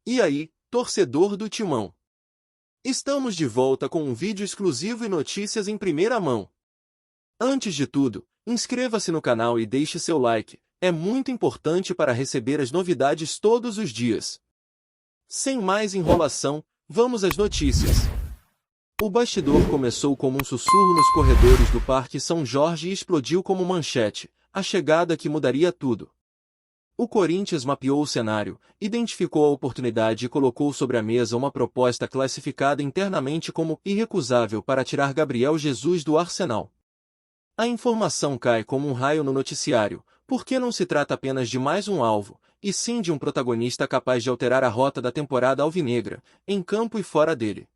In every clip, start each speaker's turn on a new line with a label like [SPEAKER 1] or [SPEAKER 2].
[SPEAKER 1] E aí, torcedor do Timão? Estamos de volta com um vídeo exclusivo e notícias em primeira mão. Antes de tudo, inscreva-se no canal e deixe seu like, é muito importante para receber as novidades todos os dias. Sem mais enrolação, vamos às notícias. O bastidor começou como um sussurro nos corredores do Parque São Jorge e explodiu como manchete, a chegada que mudaria tudo. O Corinthians mapeou o cenário, identificou a oportunidade e colocou sobre a mesa uma proposta classificada internamente como irrecusável para tirar Gabriel Jesus do Arsenal. A informação cai como um raio no noticiário, porque não se trata apenas de mais um alvo, e sim de um protagonista capaz de alterar a rota da temporada alvinegra, em campo e fora dele.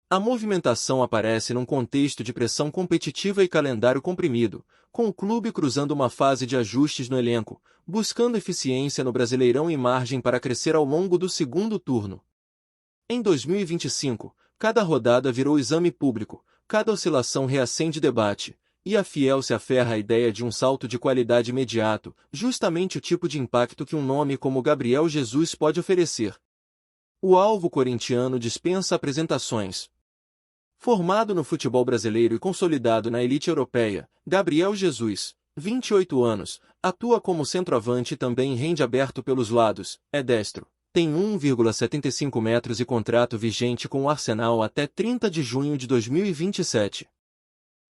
[SPEAKER 1] A movimentação aparece num contexto de pressão competitiva e calendário comprimido, com o clube cruzando uma fase de ajustes no elenco, buscando eficiência no Brasileirão e margem para crescer ao longo do segundo turno. Em 2025, cada rodada virou exame público, cada oscilação reacende debate, e a Fiel se aferra à ideia de um salto de qualidade imediato, justamente o tipo de impacto que um nome como Gabriel Jesus pode oferecer. O alvo corintiano dispensa apresentações. Formado no futebol brasileiro e consolidado na elite europeia, Gabriel Jesus, 28 anos, atua como centroavante e também rende aberto pelos lados, é destro, tem 1,75 metros e contrato vigente com o Arsenal até 30 de junho de 2027.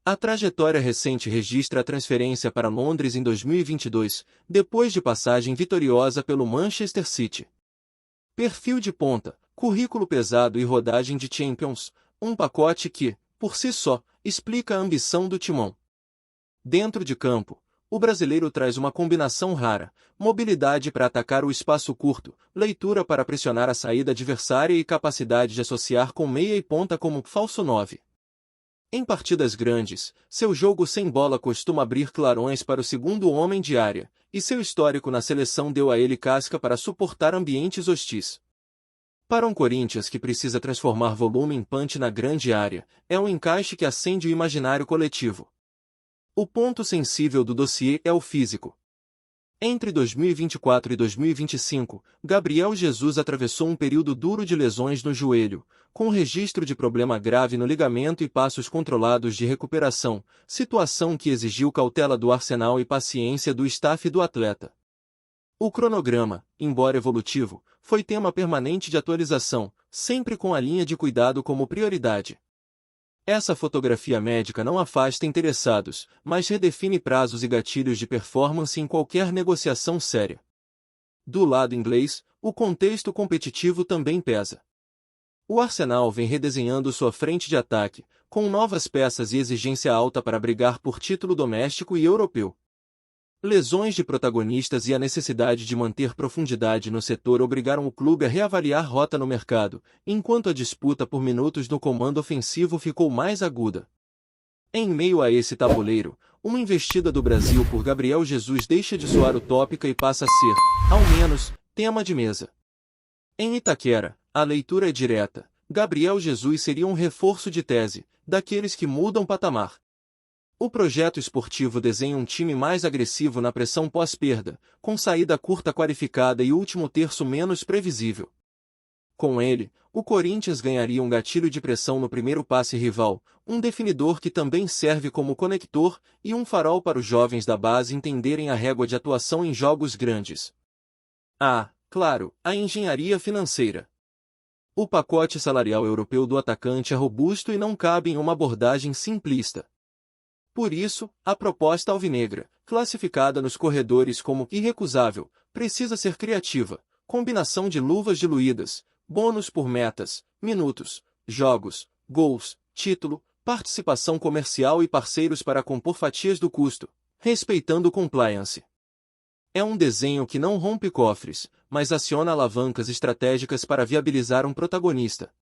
[SPEAKER 1] A trajetória recente registra a transferência para Londres em 2022, depois de passagem vitoriosa pelo Manchester City. Perfil de ponta, currículo pesado e rodagem de Champions, um pacote que, por si só, explica a ambição do Timão. Dentro de campo, o brasileiro traz uma combinação rara, mobilidade para atacar o espaço curto, leitura para pressionar a saída adversária e capacidade de associar com meia e ponta como falso 9. Em partidas grandes, seu jogo sem bola costuma abrir clarões para o segundo homem de área, e seu histórico na seleção deu a ele casca para suportar ambientes hostis. Para um Corinthians que precisa transformar volume em punch na grande área, é um encaixe que acende o imaginário coletivo. O ponto sensível do dossiê é o físico. Entre 2024 e 2025, Gabriel Jesus atravessou um período duro de lesões no joelho, com registro de problema grave no ligamento e passos controlados de recuperação, situação que exigiu cautela do Arsenal e paciência do staff do atleta. O cronograma, embora evolutivo, foi tema permanente de atualização, sempre com a linha de cuidado como prioridade. Essa fotografia médica não afasta interessados, mas redefine prazos e gatilhos de performance em qualquer negociação séria. Do lado inglês, o contexto competitivo também pesa. O Arsenal vem redesenhando sua frente de ataque, com novas peças e exigência alta para brigar por título doméstico e europeu. Lesões de protagonistas e a necessidade de manter profundidade no setor obrigaram o clube a reavaliar rota no mercado, enquanto a disputa por minutos no comando ofensivo ficou mais aguda. Em meio a esse tabuleiro, uma investida do Brasil por Gabriel Jesus deixa de soar utópica e passa a ser, ao menos, tema de mesa. Em Itaquera, a leitura é direta: Gabriel Jesus seria um reforço de tese, daqueles que mudam patamar. O projeto esportivo desenha um time mais agressivo na pressão pós-perda, com saída curta qualificada e último terço menos previsível. Com ele, o Corinthians ganharia um gatilho de pressão no primeiro passe rival, um definidor que também serve como conector e um farol para os jovens da base entenderem a régua de atuação em jogos grandes. Claro, a engenharia financeira. O pacote salarial europeu do atacante é robusto e não cabe em uma abordagem simplista. Por isso, a proposta alvinegra, classificada nos corredores como irrecusável, precisa ser criativa, combinação de luvas diluídas, bônus por metas, minutos, jogos, gols, título, participação comercial e parceiros para compor fatias do custo, respeitando o compliance. É um desenho que não rompe cofres, mas aciona alavancas estratégicas para viabilizar um protagonista.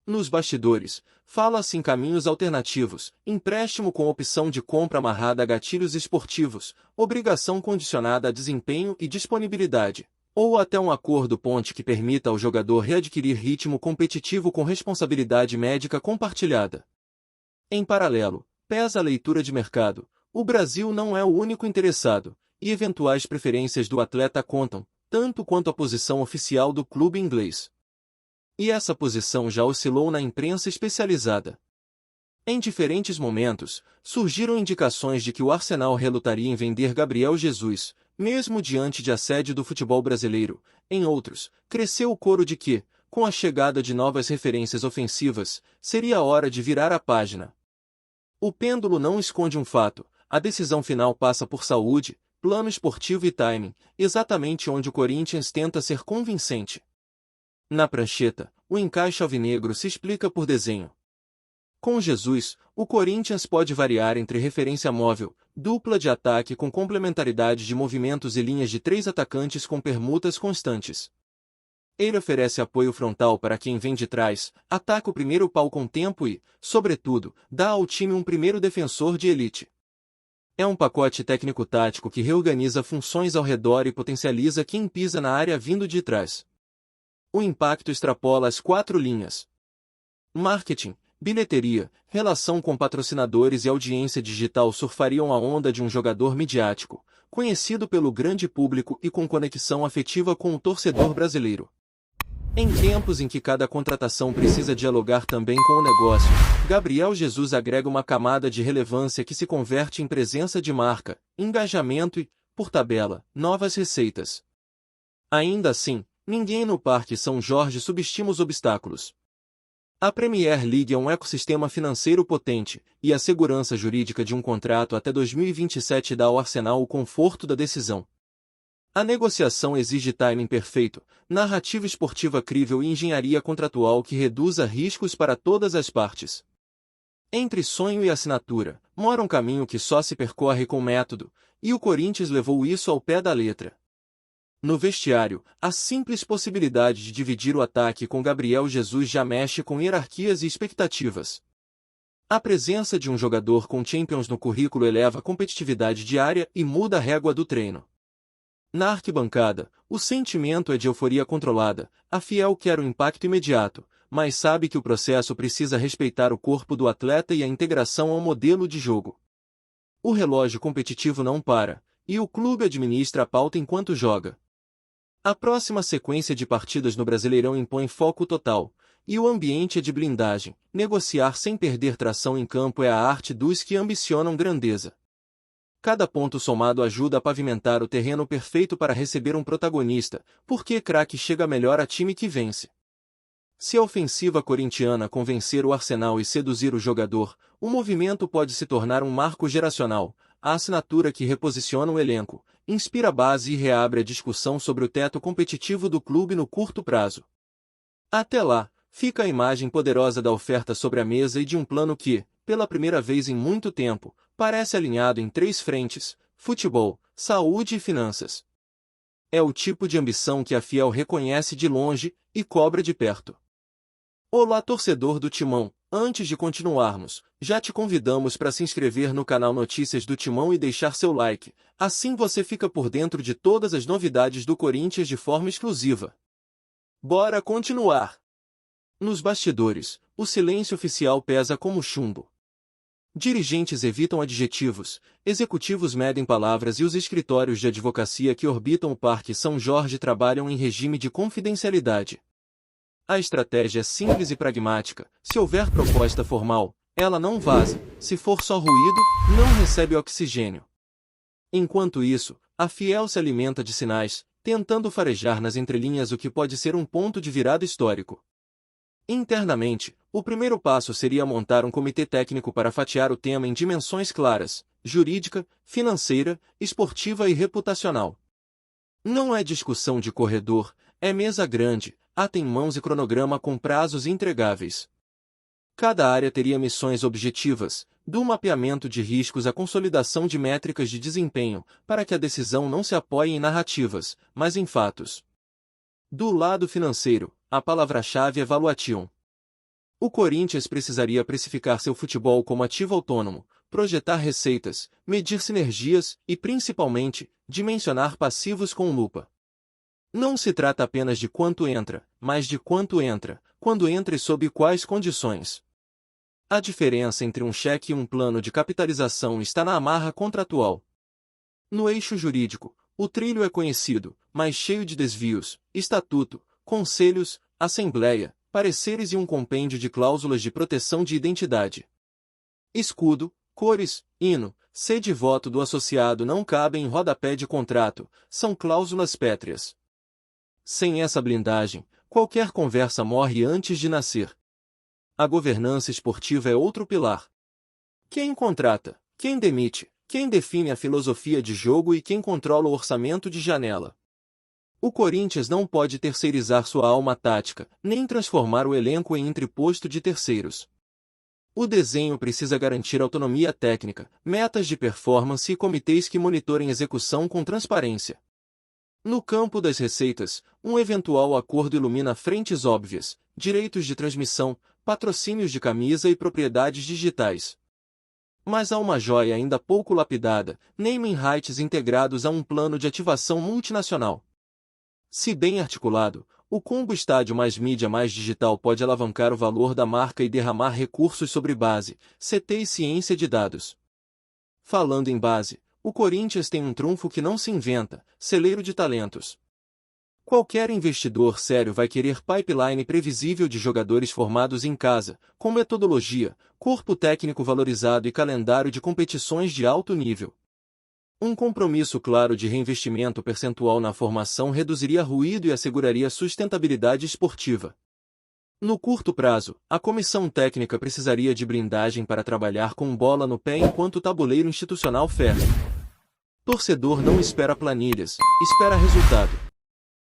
[SPEAKER 1] Nos bastidores, fala-se em caminhos alternativos, empréstimo com opção de compra amarrada a gatilhos esportivos, obrigação condicionada a desempenho e disponibilidade, ou até um acordo ponte que permita ao jogador readquirir ritmo competitivo com responsabilidade médica compartilhada. Em paralelo, pesa a leitura de mercado: o Brasil não é o único interessado, e eventuais preferências do atleta contam, tanto quanto a posição oficial do clube inglês. E essa posição já oscilou na imprensa especializada. Em diferentes momentos, surgiram indicações de que o Arsenal relutaria em vender Gabriel Jesus, mesmo diante de assédio do futebol brasileiro. Em outros, cresceu o coro de que, com a chegada de novas referências ofensivas, seria hora de virar a página. O pêndulo não esconde um fato: a decisão final passa por saúde, plano esportivo e timing, exatamente onde o Corinthians tenta ser convincente. Na prancheta, o encaixe alvinegro se explica por desenho. Com Jesus, o Corinthians pode variar entre referência móvel, dupla de ataque com complementaridade de movimentos e linhas de 3 atacantes com permutas constantes. Ele oferece apoio frontal para quem vem de trás, ataca o primeiro pau com tempo e, sobretudo, dá ao time um primeiro defensor de elite. É um pacote técnico-tático que reorganiza funções ao redor e potencializa quem pisa na área vindo de trás. O impacto extrapola as 4 linhas: marketing, bilheteria, relação com patrocinadores e audiência digital surfariam a onda de um jogador midiático, conhecido pelo grande público e com conexão afetiva com o torcedor brasileiro. Em tempos em que cada contratação precisa dialogar também com o negócio, Gabriel Jesus agrega uma camada de relevância que se converte em presença de marca, engajamento e, por tabela, novas receitas. Ainda assim, ninguém no Parque São Jorge subestima os obstáculos. A Premier League é um ecossistema financeiro potente, e a segurança jurídica de um contrato até 2027 dá ao Arsenal o conforto da decisão. A negociação exige timing perfeito, narrativa esportiva crível e engenharia contratual que reduza riscos para todas as partes. Entre sonho e assinatura, mora um caminho que só se percorre com método, e o Corinthians levou isso ao pé da letra. No vestiário, a simples possibilidade de dividir o ataque com Gabriel Jesus já mexe com hierarquias e expectativas. A presença de um jogador com Champions no currículo eleva a competitividade diária e muda a régua do treino. Na arquibancada, o sentimento é de euforia controlada. A Fiel quer o impacto imediato, mas sabe que o processo precisa respeitar o corpo do atleta e a integração ao modelo de jogo. O relógio competitivo não para, e o clube administra a pauta enquanto joga. A próxima sequência de partidas no Brasileirão impõe foco total, e o ambiente é de blindagem. Negociar sem perder tração em campo é a arte dos que ambicionam grandeza. Cada ponto somado ajuda a pavimentar o terreno perfeito para receber um protagonista, porque craque chega melhor a time que vence. Se a ofensiva corintiana convencer o Arsenal e seduzir o jogador, o movimento pode se tornar um marco geracional. A assinatura que reposiciona o elenco, inspira a base e reabre a discussão sobre o teto competitivo do clube no curto prazo. Até lá, fica a imagem poderosa da oferta sobre a mesa e de um plano que, pela primeira vez em muito tempo, parece alinhado em 3 frentes: futebol, saúde e finanças. É o tipo de ambição que a Fiel reconhece de longe e cobra de perto. Olá, torcedor do Timão! Antes de continuarmos, já te convidamos para se inscrever no canal Notícias do Timão e deixar seu like, assim você fica por dentro de todas as novidades do Corinthians de forma exclusiva. Bora continuar! Nos bastidores, o silêncio oficial pesa como chumbo. Dirigentes evitam adjetivos, executivos medem palavras e os escritórios de advocacia que orbitam o Parque São Jorge trabalham em regime de confidencialidade. A estratégia é simples e pragmática: se houver proposta formal, ela não vaza; se for só ruído, não recebe oxigênio. Enquanto isso, a Fiel se alimenta de sinais, tentando farejar nas entrelinhas o que pode ser um ponto de virada histórico. Internamente, o primeiro passo seria montar um comitê técnico para fatiar o tema em dimensões claras: jurídica, financeira, esportiva e reputacional. Não é discussão de corredor, é mesa grande, ata em mãos e cronograma com prazos entregáveis. Cada área teria missões objetivas, do mapeamento de riscos à consolidação de métricas de desempenho, para que a decisão não se apoie em narrativas, mas em fatos. Do lado financeiro, a palavra-chave é valuation. O Corinthians precisaria precificar seu futebol como ativo autônomo, projetar receitas, medir sinergias e, principalmente, dimensionar passivos com lupa. Não se trata apenas de quanto entra, mas de quanto entra, quando entra e sob quais condições. A diferença entre um cheque e um plano de capitalização está na amarra contratual. No eixo jurídico, O trilho é conhecido, mas cheio de desvios, estatuto, conselhos, assembleia, pareceres e um compêndio de cláusulas de proteção de identidade. Escudo, cores, hino, sede e voto do associado não cabem em rodapé de contrato, são cláusulas pétreas. Sem essa blindagem, qualquer conversa morre antes de nascer. A governança esportiva é outro pilar. Quem contrata, quem demite, quem define a filosofia de jogo e quem controla o orçamento de janela. O Corinthians não pode terceirizar sua alma tática, nem transformar o elenco em entreposto de terceiros. O desenho precisa garantir autonomia técnica, metas de performance e comitês que monitorem execução com transparência. No campo das receitas, um eventual acordo ilumina frentes óbvias, direitos de transmissão, patrocínios de camisa e propriedades digitais. Mas há uma joia ainda pouco lapidada, naming rights integrados a um plano de ativação multinacional. Se bem articulado, o combo estádio mais mídia mais digital pode alavancar o valor da marca e derramar recursos sobre base, CT e ciência de dados. Falando em base, o Corinthians tem um trunfo que não se inventa, celeiro de talentos. Qualquer investidor sério vai querer pipeline previsível de jogadores formados em casa, com metodologia, corpo técnico valorizado e calendário de competições de alto nível. Um compromisso claro de reinvestimento percentual na formação reduziria ruído e asseguraria sustentabilidade esportiva. No curto prazo, a comissão técnica precisaria de blindagem para trabalhar com bola no pé enquanto o tabuleiro institucional ferve. Torcedor não espera planilhas, espera resultado.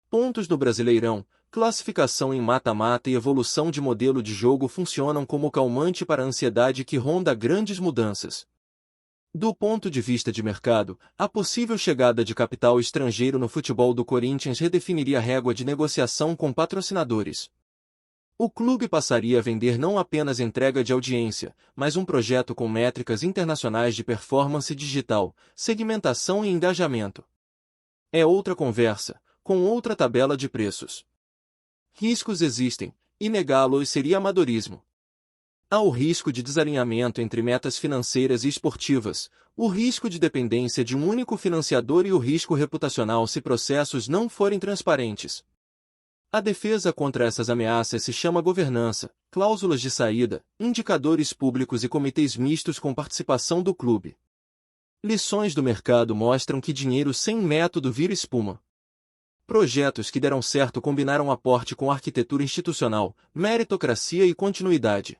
[SPEAKER 1] Pontos no Brasileirão, classificação em mata-mata e evolução de modelo de jogo funcionam como calmante para a ansiedade que ronda grandes mudanças. Do ponto de vista de mercado, a possível chegada de capital estrangeiro no futebol do Corinthians redefiniria a régua de negociação com patrocinadores. O clube passaria a vender não apenas entrega de audiência, mas um projeto com métricas internacionais de performance digital, segmentação e engajamento. É outra conversa, com outra tabela de preços. Riscos existem, e negá-los seria amadorismo. Há o risco de desalinhamento entre metas financeiras e esportivas, o risco de dependência de um único financiador e o risco reputacional se processos não forem transparentes. A defesa contra essas ameaças se chama governança, cláusulas de saída, indicadores públicos e comitês mistos com participação do clube. Lições do mercado mostram que dinheiro sem método vira espuma. Projetos que deram certo combinaram aporte com arquitetura institucional, meritocracia e continuidade.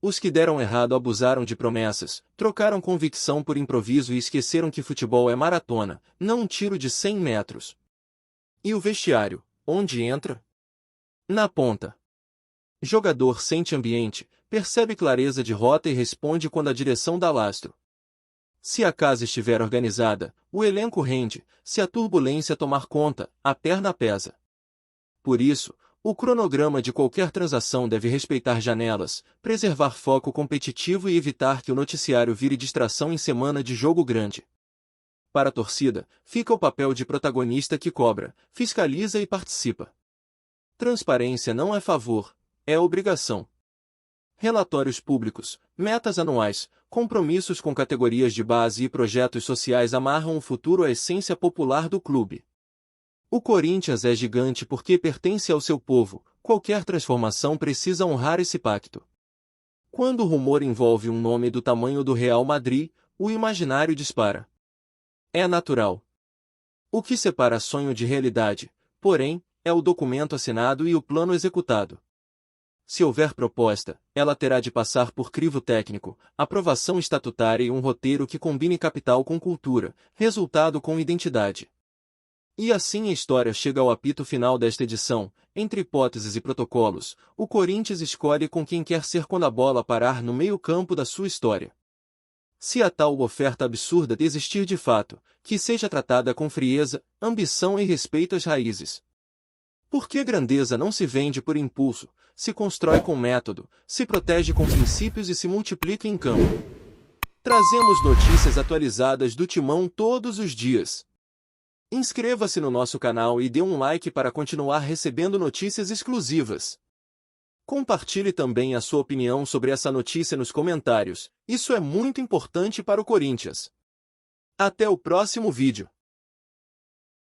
[SPEAKER 1] Os que deram errado abusaram de promessas, trocaram convicção por improviso e esqueceram que futebol é maratona, não um tiro de 100 metros. E o vestiário, onde entra? Na ponta. Jogador sente ambiente, percebe clareza de rota e responde quando a direção dá lastro. Se a casa estiver organizada, o elenco rende, se a turbulência tomar conta, a perna pesa. Por isso, o cronograma de qualquer transação deve respeitar janelas, preservar foco competitivo e evitar que o noticiário vire distração em semana de jogo grande. Para a torcida, fica o papel de protagonista que cobra, fiscaliza e participa. Transparência não é favor, é obrigação. Relatórios públicos, metas anuais, compromissos com categorias de base e projetos sociais amarram o futuro à essência popular do clube. O Corinthians é gigante porque pertence ao seu povo, qualquer transformação precisa honrar esse pacto. Quando o rumor envolve um nome do tamanho do Real Madrid, o imaginário dispara. É natural. O que separa sonho de realidade, porém, é o documento assinado e o plano executado. Se houver proposta, ela terá de passar por crivo técnico, aprovação estatutária e um roteiro que combine capital com cultura, resultado com identidade. E assim a história chega ao apito final desta edição. Entre hipóteses e protocolos, o Corinthians escolhe com quem quer ser quando a bola parar no meio-campo da sua história. Se a tal oferta absurda existir de fato, que seja tratada com frieza, ambição e respeito às raízes. Porque grandeza não se vende por impulso, se constrói com método, se protege com princípios e se multiplica em campo. Trazemos notícias atualizadas do Timão todos os dias. Inscreva-se no nosso canal e dê um like para continuar recebendo notícias exclusivas. Compartilhe também a sua opinião sobre essa notícia nos comentários, isso é muito importante para o Corinthians. Até o próximo vídeo.